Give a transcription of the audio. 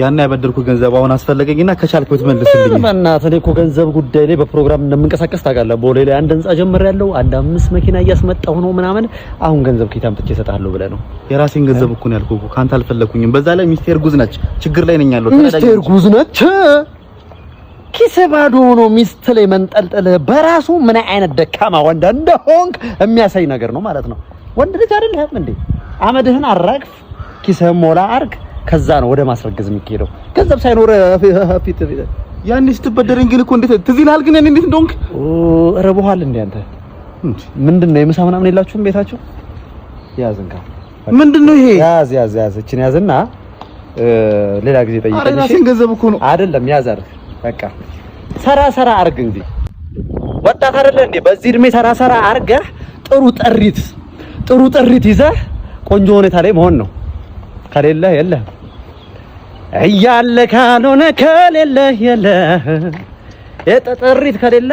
ያን ያበደርኩ ገንዘብ አሁን አስፈለገኝና ከቻልኩ ትመልስልኝ። በእናትህ እኔ እኮ ገንዘብ ጉዳይ ላይ በፕሮግራም እንደምንቀሳቀስ ታውቃለህ። ቦሌ ላይ አንድ ህንጻ ጀምሬያለሁ። አንድ 5 መኪና እያስመጣሁ ነው ምናምን። አሁን ገንዘብ ከየት አምጥቼ እሰጥሃለሁ ብለህ ነው? የራሴን ገንዘብ እኮ ነው ያልኩህ እኮ ካንተ አልፈለኩኝም። በዛ ላይ ሚስቴር ጉዝ ነች፣ ችግር ላይ ነኝ ያለው። ሚስቴር ጉዝ ነች። ኪስ ባዶ ሆኖ ሚስት ላይ መንጠልጠል በራሱ ምን አይነት ደካማ ወንድ እንደሆንክ የሚያሳይ ነገር ነው ማለት ነው። ወንድ ልጅ አይደለህም እንዴ? አመድህን አራግፍ፣ ኪስህን ሞላ አርግ። ከዛ ነው ወደ ማስረገዝ የሚሄደው። ገንዘብ ሳይኖር ፊት ያኔ ስትበደረኝ ግን እኮ እንዴት ትዝ ይልሃል? ግን እንዴት እንደሆንክ ረቦሃል እንዴ አንተ? ምንድነው የምሳ ምናምን የላችሁም ቤታችሁ? ያዝንካ ምንድነው ይሄ? ያዝ እቺን ያዝና ሌላ ጊዜ ጠይቀኝ። አረ ራሴን ገንዘብ እኮ ነው አይደለም። ያዝ አርግ በቃ ሰራ አርግ እንጂ ወጣት አይደለ እንዴ? በዚህ እድሜ ሰራ አርገህ ጥሩ ጥሪት ይዘህ ቆንጆ ሁኔታ ላይ መሆን ነው። ከሌለ የለህ እያለ ካልሆነ ከሌለ የለህ። የጥሪት ከሌለ